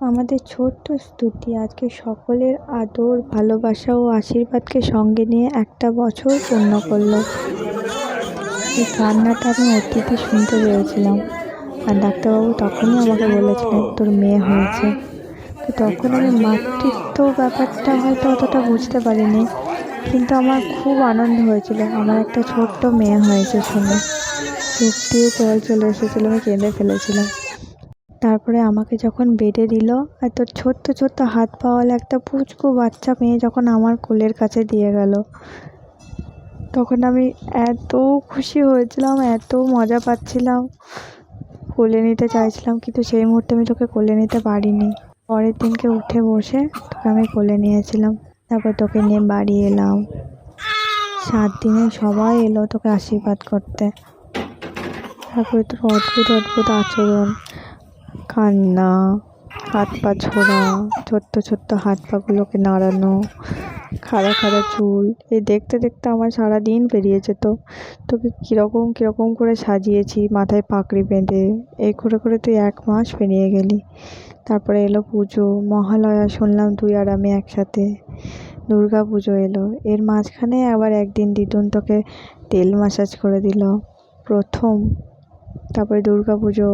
আমাদের ছোট্ট স্তুতি আজকে সকলের আদর ভালোবাসা ও আশীর্বাদকে সঙ্গে নিয়ে একটা বছর পূর্ণ করলো। এই কান্নাটা আমি অতীতে শুনতে পেরেছিলাম, আর ডাক্তারবাবু তখনই আমাকে বলেছিলেন তোর মেয়ে হয়েছে। তো তখন আমি মাতৃত্ব ব্যাপারটা হয়তো অতটা বুঝতে পারিনি, কিন্তু আমার খুব আনন্দ হয়েছিল আমার একটা ছোট্ট মেয়ে হয়েছে শুনে। চোখ দিয়ে জল চলে এসেছিলো, আমি কেঁদে ফেলেছিলাম। তারপরে আমাকে যখন বেডে দিল, আর তোর ছোট্ট ছোট্ট হাত পাওয়ালা একটা পুচকু বাচ্চা মেয়ে যখন আমার কোলের কাছে দিয়ে গেল, তখন আমি এত খুশি হয়েছিলাম, এত মজা পাচ্ছিলাম, কোলে নিতে চাইছিলাম, কিন্তু সেই মুহূর্তে আমি তোকে কোলে নিতে পারিনি। পরের দিনকে উঠে বসে তোকে আমি কোলে নিয়েছিলাম, তারপর তোকে নিয়ে বাড়ি এলাম। 7 দিনে সবাই এলো তোকে আশীর্বাদ করতে। তারপরে তোর অদ্ভুত অদ্ভুত আচরণ, কান্না, হাত পা ছোড়া, ছোট্ট ছোট্ট হাত পাগুলোকে নাড়ানো, খাড়া খাড়া চুল, এই দেখতে দেখতে আমার সারাদিন পেরিয়ে যেত। তোকে কীরকম কীরকম করে সাজিয়েছি, মাথায় পাগড়ি বেঁধে, এই করে করে তুই 1 মাস পেরিয়ে গেলি। তারপরে এলো পুজো, মহালয়া শুনলাম তুই আর আমি একসাথে, দুর্গা পুজো এলো, এর মাঝখানে আবার একদিন দিদুন তোকে তেল ম্যাসাজ করে দিল প্রথম। তারপরে দুর্গা পুজো,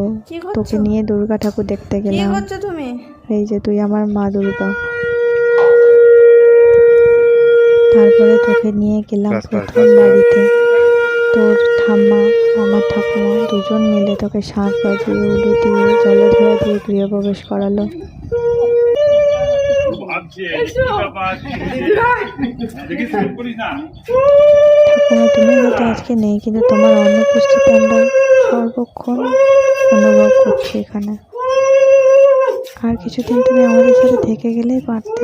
তোকে নিয়ে দুর্গা ঠাকুর দেখতে গেলাম। তুমি এই যে তুই আমার মা দুর্গা। তারপরে তোকে নিয়ে গেলাম প্রথম বাড়িতে, তোর ঠাম্মা আমার ঠাকুমা দুজন মিলে তোকে শাঁখ বাজিয়ে উলু দিয়ে জলধরা দিয়ে গৃহপ্রবেশ করালো। ঠাকুমা তুমি হয়তো আজকে নেই, কিন্তু তোমার অনুপস্থিতি আমরা সর্বক্ষণ অনুভব করছি এখানে। আর কিছুদিন তুমি আমাদের সাথে থেকে গেলেই পারতে।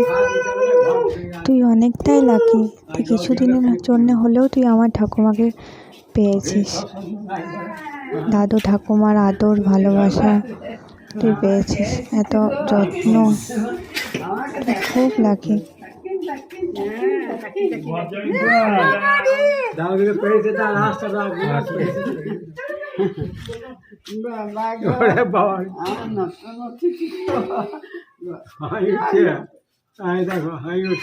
তুই অনেকটাই লাকি, তুই কিছুদিনের জন্য হলেও তুই আমার ঠাকুমাকে পেয়েছিস। দাদু ঠাকুমার আদর ভালোবাসা তুই পেয়েছিস, এত যত্ন, তুই খুব লাকি।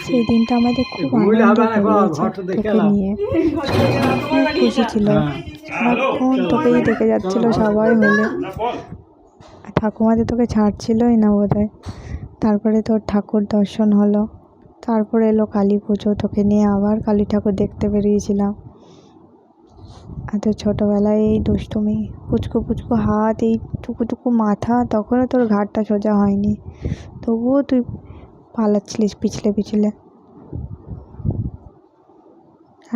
সেই দিনটা আমাদের খুব আনন্দ তোকে নিয়ে, খুব খুশি ছিল, সারাক্ষণ তোকেই দেখে যাচ্ছিল সবাই মিলে। ঠাকুমাদের তোকে ছাড়ছিলই না বোধহয়। তারপরে তোর ঠাকুর দর্শন হলো, তারপরে এলো কালী পুজো, তোকে নিয়ে আবার কালী ঠাকুর দেখতে বেরিয়েছিলাম। এত ছোটোবেলায় এই দুষ্টুমি, পুচকু পুচকু হাত, এই টুকু মাথা, তখনও তোর ঘাড়টা সোজা হয়নি, তবুও তুই পালাচ্ছিলিস পিছলে পিছলে।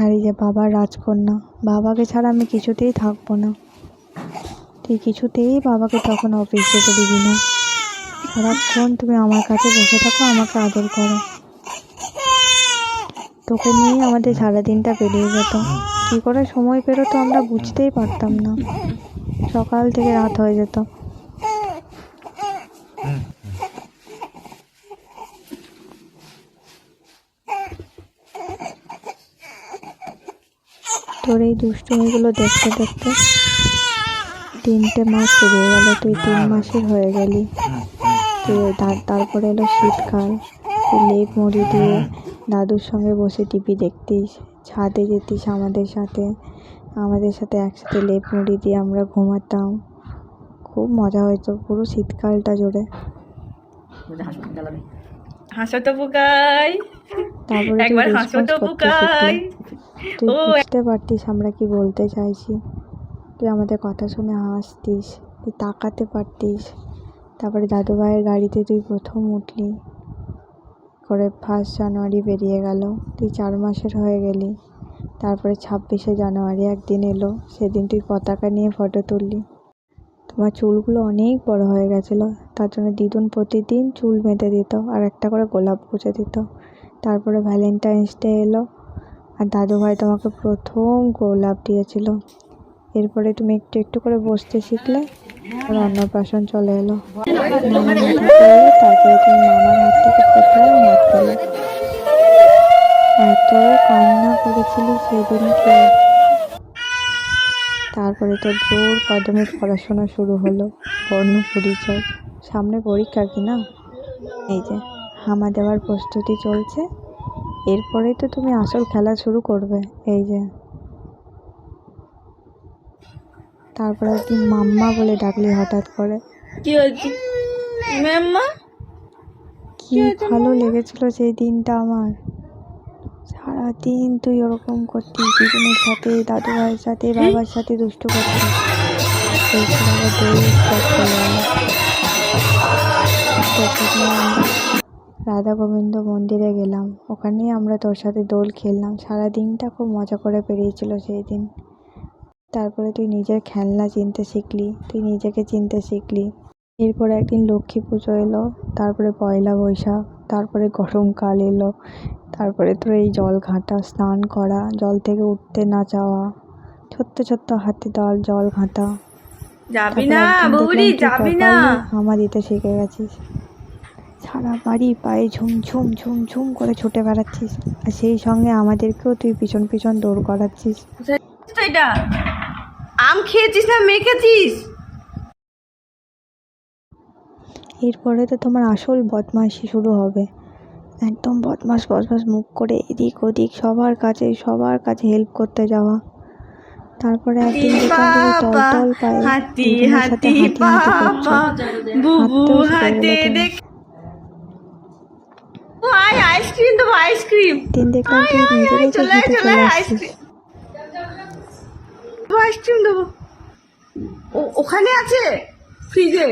আর এই যে বাবার রাজকন্যা, বাবাকে ছাড়া আমি কিছুতেই থাকবো না। তুই কিছুতেই বাবাকে তখন অফিস যেতে দিবি না, সারাক্ষণ তুমি আমার কাছে বসে থাকো, আমাকে আদর করো। তোকে নিয়েই আমাদের সারাদিনটা পেরিয়ে যেত, কী করে সময় পেরোতো আমরা বুঝতেই পারতাম না, সকাল থেকে রাত হয়ে যেত। তোর এই দুষ্টুমিগুলো দেখতে দেখতে 3টে মাস পেরিয়ে গেল, তুই 3 মাসের হয়ে গেলি। তুই তারপরে এলো শীতকাল, তুই লেপ মুড়ি দিয়ে দাদুর সঙ্গে বসে টিভি দেখতিস, ছাদে যেতিস আমাদের সাথে একসাথে লেপ মুড়ি দিয়ে আমরা ঘুমাতাম। খুব মজা হয়েছে পুরো শীতকালটা জুড়ে। হাসো তো বুকাই, তারপরে তুই রেসপন্স করতে শিখলি, তুই বুঝতে পারতিস আমরা কি বলতে চাইছি, তুই আমাদের কথা শুনে হাসতিস, তুই তাকাতে পারতিস। তারপরে দাদু ভাইয়ের গাড়িতে তুই প্রথম উঠলি করে 1 জানুয়ারি বেরিয়ে গেল, তুই 4 মাসের হয়ে গেলি। তারপরে 26শে জানুয়ারি একদিন এলো, সেদিন তুই পতাকা নিয়ে ফটো তুললি। তোমার চুলগুলো অনেক বড় হয়ে গেছিলো, তার জন্য দিদুন প্রতিদিন চুল বেঁধে দিত আর একটা করে গোলাপ গুঁজে দিত। তারপরে ভ্যালেন্টাইন্স ডে এলো, আর দাদু ভাই তোমাকে প্রথম গোলাপ দিয়েছিল। এরপরে তুমি একটু একটু করে বসতে শিখলে, আর অন্নপ্রাশন চলে এলো। তারপরে তুমি মামার হাত থেকে প্রথম হাত পেলে। এত কান্না করেছিলি সেদিনকে। তারপরে তোর জোর কদমে পড়াশোনা শুরু হলো, বর্ণ পরিচয়, সামনে পরীক্ষা কি না, এই যে হামা দেওয়ার প্রস্তুতি চলছে, এরপরেই তো তুমি আসল খেলা শুরু করবে। এই যে তারপরে একদিন মাম্মা বলে ডাকলি হঠাৎ করে, কি হয়েছে ম্যাম্মা? কি ভালো লেগেছিল সেই দিনটা আমার। সারাদিন তুই ওরকম করতিস, দিদিনের সাথে, দাদু ভাইয়ের সাথে, বাবার সাথে দুষ্টু করতিস। এরপর আবার দোল স্টার্ট করলো। প্রথমে আমরা রাধা গোবিন্দ মন্দিরে গেলাম, ওখানেই আমরা তোর সাথে দোল খেললাম। সারা দিনটা খুব মজা করে পেরিয়েছিল সেই দিন। তারপরে তুই নিজের খেলনা চিনতে শিখলি, তুই নিজেকে চিনতে শিখলি। এরপর একদিন লক্ষ্মী পুজো এলো, তারপরে পয়লা বৈশাখ, তারপরে গরমকাল এলো, তারপরে তোর এই জল ঘাঁটা, স্নান করা, জল থেকে উঠতে না চাওয়া, ছোট্ট ছোট্ট হাতে জল ঘাঁটা। যাবি তারপর না একদিন বৌদি, দেখলাম তুই যাবি না। প্রপারলি হামা দিতে শিখে গেছিস। সারা বাড়ি পায়ে ঝুম ঝুম ঝুম ঝুম করে ছুটে বেড়াচ্ছিস, আর সেই সঙ্গে আমাদেরকেও তুই পিছন পিছন দৌড় করাচ্ছিস। তো এটা আম খেয়েছিস না মেখেছিস? এরপরে তো তোমার আসল বদমাইশি শুরু হবে। একদম বদমাস বদমাস মুখ করে এদিক ওদিক সবার কাছে হেল্প করতে যাওয়া। তারপরে একদিন দেখলাম তুমি তল পায়ে হাতি দিদিনের সাথে হাতি হাঁটি হাঁটি করছো, বাবা, বুবু হাঁটতেও শিখে হাতে গেলে তুমি। দেখ। ভাই আইসক্রিম দেবো, আইসক্রিম। একদিন দেখলাম তুই নিজে নিজে হেঁটে চলে আসছিস। আইসক্রিম দেবো, ওখানে আছে ফ্রিজে।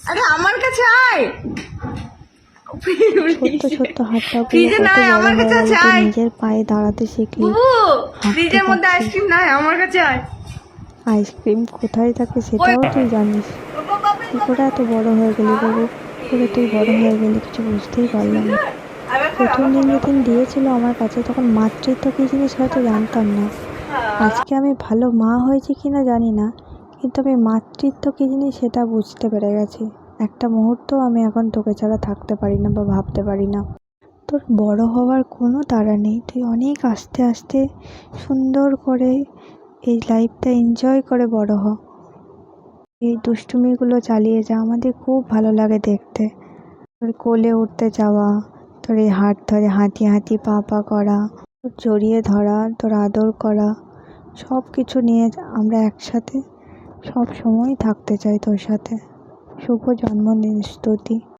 আরে আমার কাছে আয়। ছোট্ট ছোট্ট হাতটাগুলো ফ্রিজে কত নাই, বড় আমার হয়ে কাছে গেল, আছে, তুই আয়। নিজের পায়ে দাঁড়াতে শিখলি, বুবু হাঁটতে ফ্রিজের মধ্যে পারছিস। আইসক্রিম নাই, আমার কাছে আয়। আইসক্রিম কোথায় থাকে সেটাও তুই জানিস। কি করে এত বড় হয়ে গেলি বাবু, কি করে তুই বড় হয়ে গেলি কিছু বুঝতেই পারলাম না। প্রথম দিন যেদিন দিয়েছিল আমার কাছে, তখন মাতৃত্ব কী জিনিস হয়তো জানতাম না। আজকে আমি ভালো মা হয়েছি কিনা জানি না, কিন্তু আমি মাতৃত্ব কী জিনিস সেটা বুঝতে পেরে গেছি। একটা মুহূর্তও আমি এখন তোকে ছাড়া থাকতে পারি না বা ভাবতে পারি না। তোর বড় হওয়ার কোনো তাড়া নেই, তুই অনেক আস্তে আস্তে সুন্দর করে এই লাইফটা এনজয় করে বড় হ। এই দুষ্টুমিগুলো চালিয়ে যা, আমাদের খুব ভালো লাগে দেখতে। তোর কোলে উঠতে যাওয়া, তোর এই হাত ধরে হাঁটি হাঁটি পা পা করা, তোর জড়িয়ে ধরা, তোর আদর করা, সব কিছু নিয়ে আমরা একসাথে সব সময় থাকতে চাই তোর সাথে। শুভ জন্মদিন স্তুতি।